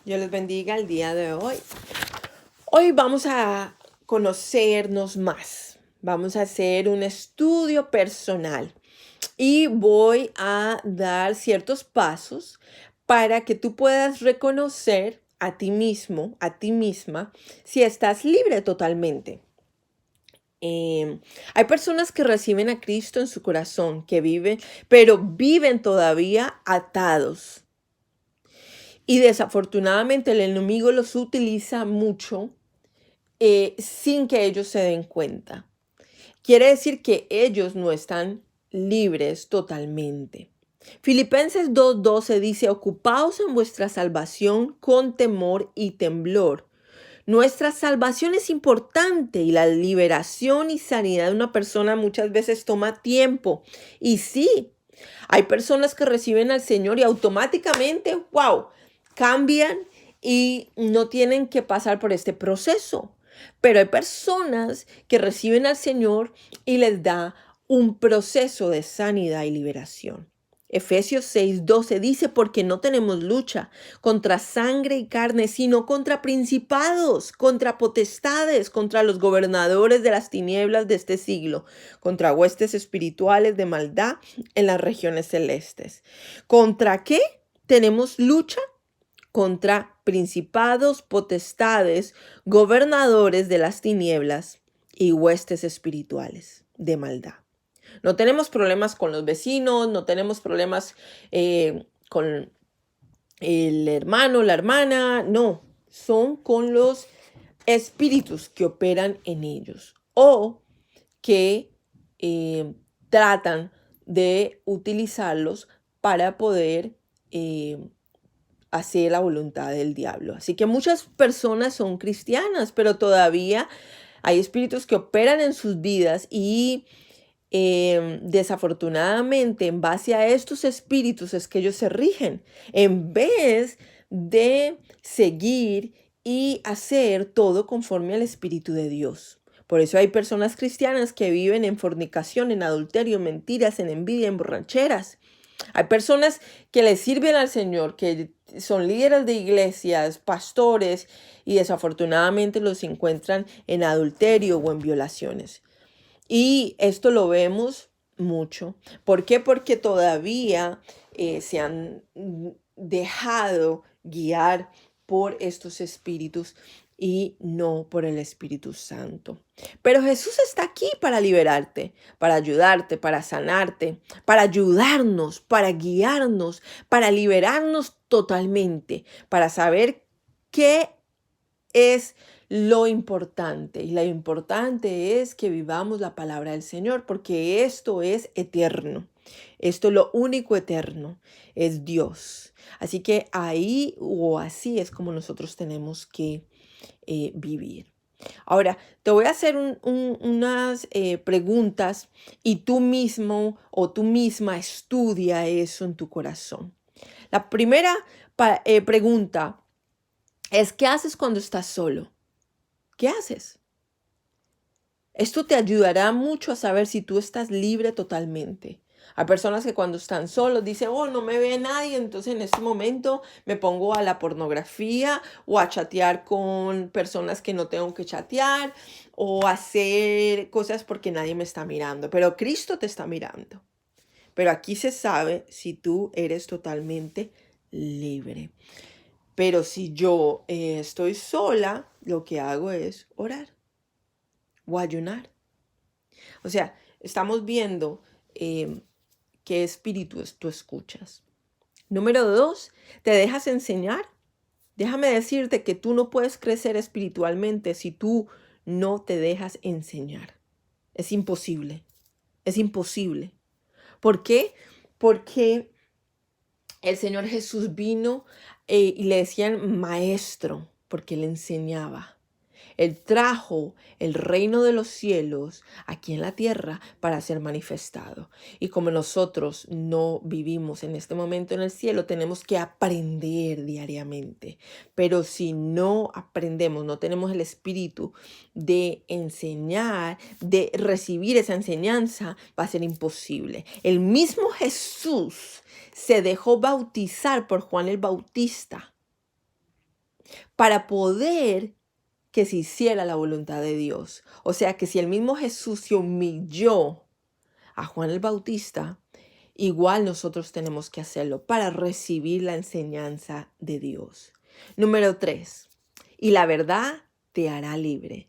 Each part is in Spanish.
Dios les bendiga el día de hoy. Hoy vamos a conocernos más. Vamos a hacer un estudio personal y voy a dar ciertos pasos para que tú puedas reconocer a ti mismo, a ti misma, si estás libre totalmente. Em, Hay personas que reciben a Cristo en su corazón, que viven, pero viven todavía atados. Y desafortunadamente el enemigo los utiliza mucho sin que ellos se den cuenta. Quiere decir que ellos no están libres totalmente. Filipenses 2:12 dice, ocupaos en vuestra salvación con temor y temblor. Nuestra salvación es importante y la liberación y sanidad de una persona muchas veces toma tiempo. Y sí, hay personas que reciben al Señor y automáticamente, wow, cambian y no tienen que pasar por este proceso. Pero hay personas que reciben al Señor y les da un proceso de sanidad y liberación. Efesios 6:12 dice, porque no tenemos lucha contra sangre y carne, sino contra principados, contra potestades, contra los gobernadores de las tinieblas de este siglo, contra huestes espirituales de maldad en las regiones celestes. ¿Contra qué tenemos lucha? Contra principados, potestades, gobernadores de las tinieblas y huestes espirituales de maldad. No tenemos problemas con los vecinos, no tenemos problemas con el hermano, la hermana, no, son con los espíritus que operan en ellos o que tratan de utilizarlos para poder hacer la voluntad del diablo. Así que muchas personas son cristianas, pero todavía hay espíritus que operan en sus vidas y desafortunadamente en base a estos espíritus es que ellos se rigen en vez de seguir y hacer todo conforme al Espíritu de Dios. Por eso hay personas cristianas que viven en fornicación, en adulterio, en mentiras, en envidia, en borracheras. Hay personas que le sirven al Señor, que son líderes de iglesias, pastores, y desafortunadamente los encuentran en adulterio o en violaciones. Y esto lo vemos mucho. ¿Por qué? Porque todavía se han dejado guiar por estos espíritus y no por el Espíritu Santo. Pero Jesús está aquí para liberarte, para ayudarte, para sanarte, para ayudarnos, para guiarnos, para liberarnos totalmente, para saber qué es lo importante. Y lo importante es que vivamos la palabra del Señor, porque esto es eterno. Esto lo único eterno es Dios. Así que ahí o así es como nosotros tenemos que vivir. Ahora, te voy a hacer unas preguntas y tú mismo o tú misma estudia eso en tu corazón. La primera pregunta es, ¿qué haces cuando estás solo? ¿Qué haces? Esto te ayudará mucho a saber si tú estás libre totalmente. Hay personas que cuando están solos dicen, oh, no me ve nadie, entonces en este momento me pongo a la pornografía o a chatear con personas que no tengo que chatear o hacer cosas porque nadie me está mirando. Pero Cristo te está mirando. Pero aquí se sabe si tú eres totalmente libre. Pero si yo estoy sola, lo que hago es orar o ayunar. O sea, estamos viendo qué espíritus tú escuchas. Número 2, ¿te dejas enseñar? Déjame decirte que tú no puedes crecer espiritualmente si tú no te dejas enseñar. Es imposible. Es imposible. ¿Por qué? Porque el Señor Jesús vino y le decían maestro, porque le enseñaba. Él trajo el reino de los cielos aquí en la tierra para ser manifestado. Y como nosotros no vivimos en este momento en el cielo, tenemos que aprender diariamente. Pero si no aprendemos, no tenemos el espíritu de enseñar, de recibir esa enseñanza, va a ser imposible. El mismo Jesús se dejó bautizar por Juan el Bautista. para poder que se hiciera la voluntad de Dios. O sea que si el mismo Jesús se humilló a Juan el Bautista, igual nosotros tenemos que hacerlo para recibir la enseñanza de Dios. Número 3. Y la verdad te hará libre.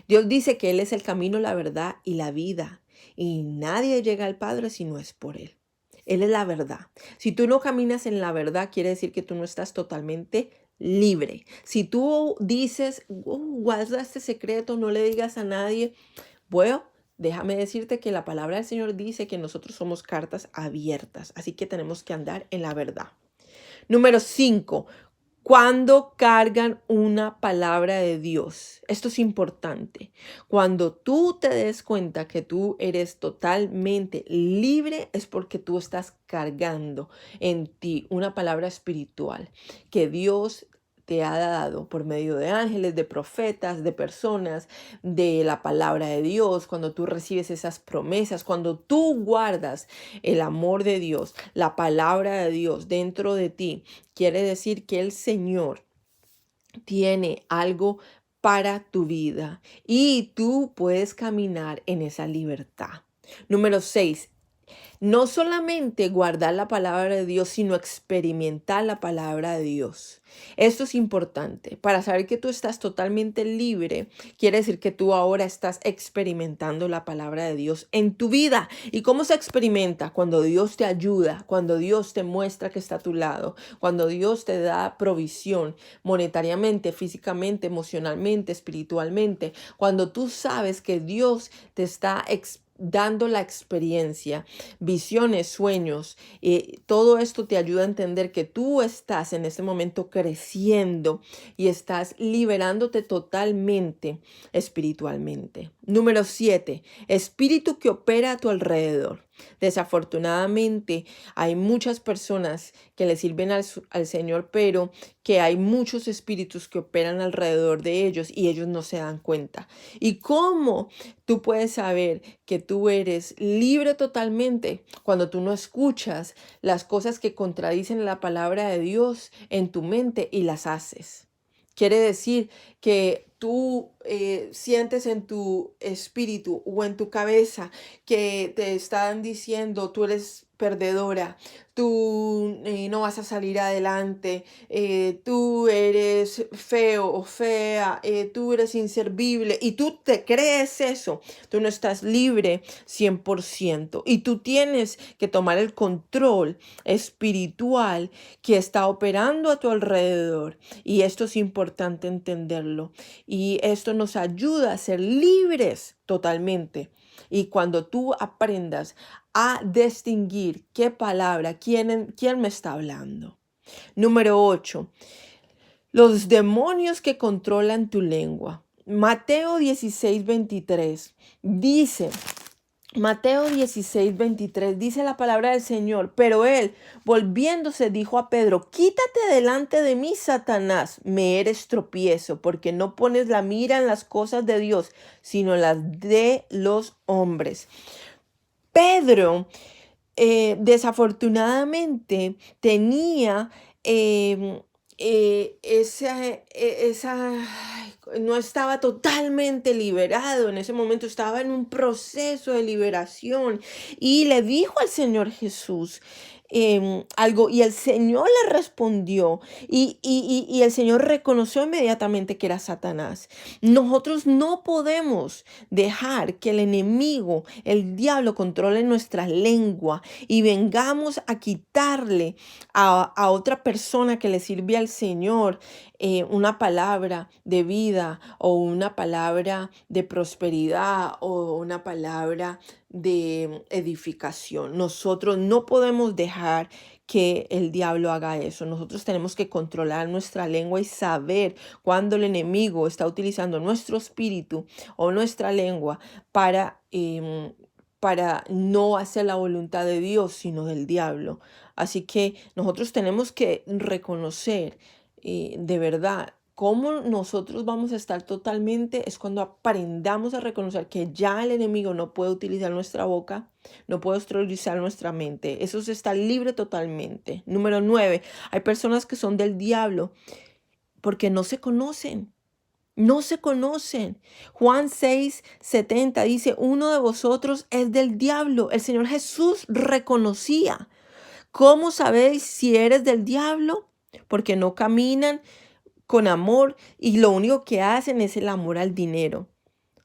Dios dice que Él es el camino, la verdad y la vida. Y nadie llega al Padre si no es por Él. Él es la verdad. Si tú no caminas en la verdad, quiere decir que tú no estás totalmente libre. Si tú dices, guarda este secreto, no le digas a nadie, bueno, déjame decirte que la palabra del Señor dice que nosotros somos cartas abiertas, así que tenemos que andar en la verdad. Número 5. Cuando cargan una palabra de Dios. Esto es importante. Cuando tú te des cuenta que tú eres totalmente libre, es porque tú estás cargando en ti una palabra espiritual que Dios te ha dado por medio de ángeles, de profetas, de personas, de la palabra de Dios. Cuando tú recibes esas promesas, cuando tú guardas el amor de Dios, la palabra de Dios dentro de ti, quiere decir que el Señor tiene algo para tu vida y tú puedes caminar en esa libertad. Número 6. No solamente guardar la palabra de Dios, sino experimentar la palabra de Dios. Esto es importante. Para saber que tú estás totalmente libre, quiere decir que tú ahora estás experimentando la palabra de Dios en tu vida. ¿Y cómo se experimenta? Cuando Dios te ayuda, cuando Dios te muestra que está a tu lado, cuando Dios te da provisión monetariamente, físicamente, emocionalmente, espiritualmente, cuando tú sabes que Dios te está dando la experiencia, visiones, sueños, todo esto te ayuda a entender que tú estás en este momento creciendo y estás liberándote totalmente espiritualmente. Número 7. Espíritu que opera a tu alrededor. Desafortunadamente, hay muchas personas que le sirven al Señor, pero que hay muchos espíritus que operan alrededor de ellos y ellos no se dan cuenta. ¿Y cómo tú puedes saber que tú eres libre totalmente cuando tú no escuchas las cosas que contradicen la palabra de Dios en tu mente y las haces? Quiere decir que tú sientes en tu espíritu o en tu cabeza que te están diciendo tú eres perdedora, tú no vas a salir adelante, tú eres feo o fea, tú eres inservible y tú te crees eso, tú no estás libre 100% y tú tienes que tomar el control espiritual que está operando a tu alrededor y esto es importante entenderlo y esto nos ayuda a ser libres totalmente. Y cuando tú aprendas a distinguir qué palabra, quién me está hablando. Número 8. Los demonios que controlan tu lengua. Mateo 16:23 dice, Mateo 16:23 dice la palabra del Señor, pero él, volviéndose, dijo a Pedro, quítate delante de mí, Satanás, me eres tropiezo, porque no pones la mira en las cosas de Dios, sino en las de los hombres. Pedro, desafortunadamente, tenía no estaba totalmente liberado en ese momento, estaba en un proceso de liberación y le dijo al Señor Jesús algo y el Señor le respondió y el Señor reconoció inmediatamente que era Satanás. Nosotros no podemos dejar que el enemigo, el diablo, controle nuestra lengua y vengamos a quitarle a otra persona que le sirve al Señor una palabra de vida o una palabra de prosperidad o una palabra de edificación. Nosotros no podemos dejar que el diablo haga eso. Nosotros tenemos que controlar nuestra lengua y saber cuando el enemigo está utilizando nuestro espíritu o nuestra lengua para no hacer la voluntad de Dios, sino del diablo. Así que nosotros tenemos que reconocer de verdad cómo nosotros vamos a estar totalmente, es cuando aprendamos a reconocer que ya el enemigo no puede utilizar nuestra boca, no puede utilizar nuestra mente. Eso se está libre totalmente. Número 9, hay personas que son del diablo porque no se conocen. No se conocen. Juan 6:70 dice, uno de vosotros es del diablo. El Señor Jesús reconocía. ¿Cómo sabéis si eres del diablo? Porque no caminan con amor y lo único que hacen es el amor al dinero.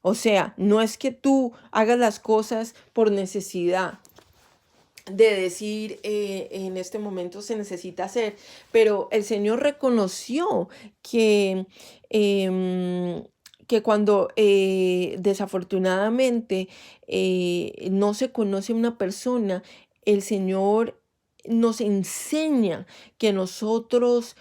O sea, no es que tú hagas las cosas por necesidad de decir en este momento se necesita hacer, pero el Señor reconoció que, em, que cuando desafortunadamente no se conoce una persona, el Señor nos enseña que nosotros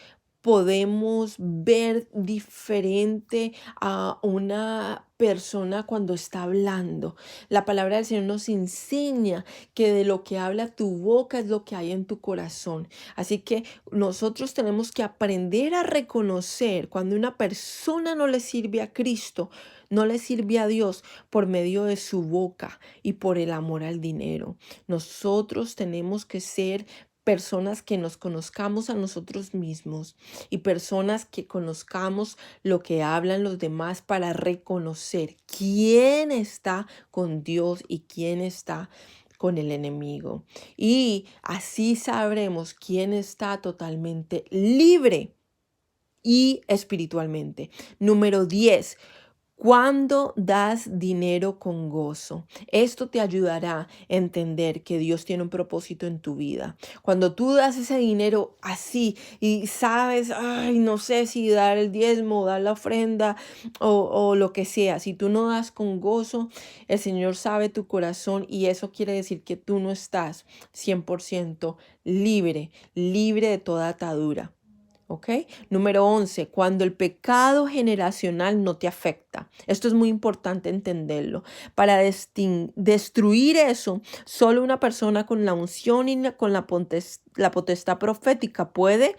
podemos ver diferente a una persona cuando está hablando. La palabra del Señor nos enseña que de lo que habla tu boca es lo que hay en tu corazón. Así que nosotros tenemos que aprender a reconocer cuando una persona no le sirve a Cristo, no le sirve a Dios por medio de su boca y por el amor al dinero. Nosotros tenemos que ser personas que nos conozcamos a nosotros mismos y personas que conozcamos lo que hablan los demás para reconocer quién está con Dios y quién está con el enemigo. Y así sabremos quién está totalmente libre y espiritualmente. Número 10. Cuando das dinero con gozo, esto te ayudará a entender que Dios tiene un propósito en tu vida. Cuando tú das ese dinero así y sabes, ay, no sé si dar el diezmo, dar la ofrenda o lo que sea, si tú no das con gozo, el Señor sabe tu corazón y eso quiere decir que tú no estás 100% libre, libre de toda atadura. ¿Ok? Número 11, cuando el pecado generacional no te afecta. Esto es muy importante entenderlo. Para destruir eso, solo una persona con la unción y con la potestad profética puede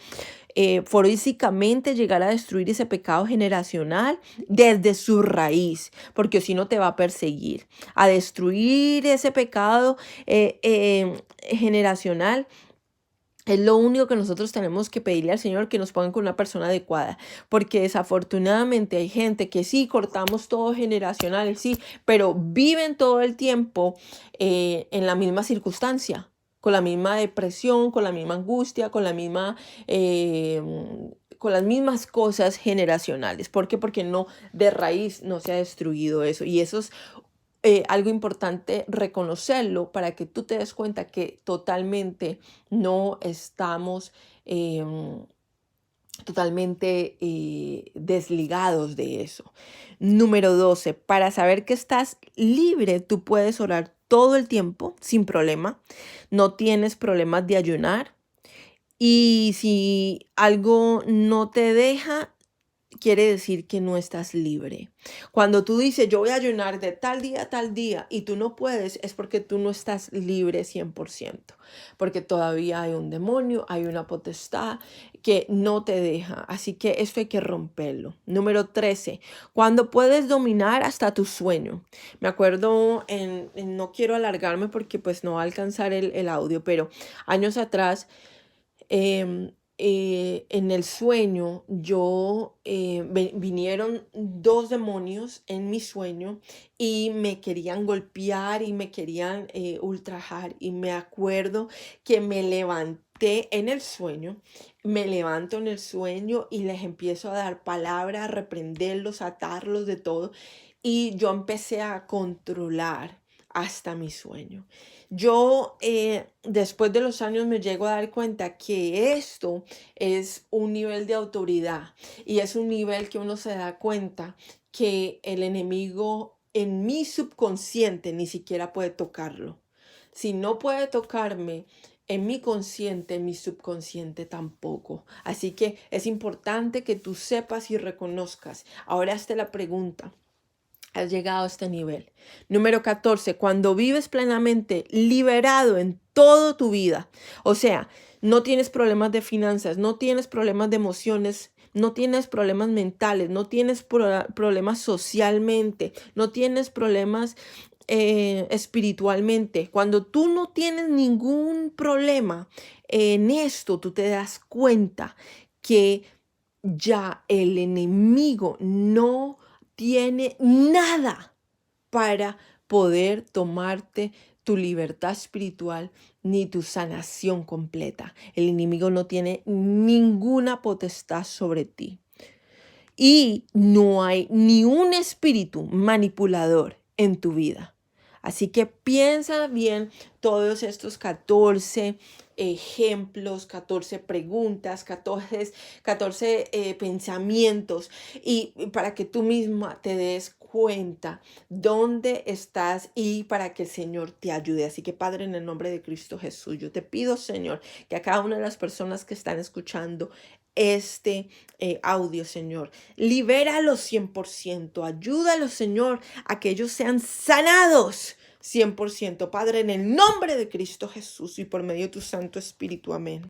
físicamente llegar a destruir ese pecado generacional desde su raíz, porque si no te va a perseguir. A destruir ese pecado generacional es lo único que nosotros tenemos que pedirle al Señor, que nos pongan con una persona adecuada, porque desafortunadamente hay gente que sí, cortamos todo generacional, sí, pero viven todo el tiempo en la misma circunstancia, con la misma depresión, con la misma angustia, eh, con las mismas cosas generacionales. ¿Por qué? Porque no, de raíz no se ha destruido eso. Y eso es algo importante reconocerlo para que tú te des cuenta que totalmente no estamos totalmente desligados de eso. Número 12, para saber que estás libre, tú puedes orar todo el tiempo sin problema. No tienes problemas de ayunar. Y si algo no te deja, quiere decir que no estás libre. Cuando tú dices, yo voy a ayunar de tal día a tal día y tú no puedes, es porque tú no estás libre 100%, porque todavía hay un demonio, hay una potestad que no te deja. Así que esto hay que romperlo. Número 13, cuando puedes dominar hasta tu sueño. Me acuerdo, no quiero alargarme porque pues no va a alcanzar el audio, pero años atrás, en el sueño vinieron dos demonios en mi sueño y me querían golpear y me querían ultrajar y me acuerdo que me levanté en el sueño, me levanto en el sueño y les empiezo a dar palabras, a reprenderlos, a atarlos de todo y yo empecé a controlar hasta mi sueño. Yo después de los años me llego a dar cuenta que esto es un nivel de autoridad y es un nivel que uno se da cuenta que el enemigo en mi subconsciente ni siquiera puede tocarlo. Si no puede tocarme en mi consciente, en mi subconsciente tampoco. Así que es importante que tú sepas y reconozcas. Ahora hazte la pregunta. Has llegado a este nivel. Número 14, cuando vives plenamente liberado en toda tu vida. O sea, no tienes problemas de finanzas, no tienes problemas de emociones, no tienes problemas mentales, no tienes problemas socialmente, no tienes problemas espiritualmente. Cuando tú no tienes ningún problema en esto, tú te das cuenta que ya el enemigo no tiene nada para poder tomarte tu libertad espiritual ni tu sanación completa. El enemigo no tiene ninguna potestad sobre ti. Y no hay ni un espíritu manipulador en tu vida. Así que piensa bien todos estos 14 ejemplos, 14 preguntas, 14 pensamientos y para que tú misma te des cuenta dónde estás y para que el Señor te ayude. Así que Padre, en el nombre de Cristo Jesús, yo te pido, Señor, que a cada una de las personas que están escuchando este audio, Señor, libéralos 100%, ayúdalos, Señor, a que ellos sean sanados 100%, Padre, en el nombre de Cristo Jesús y por medio de tu Santo Espíritu. Amén.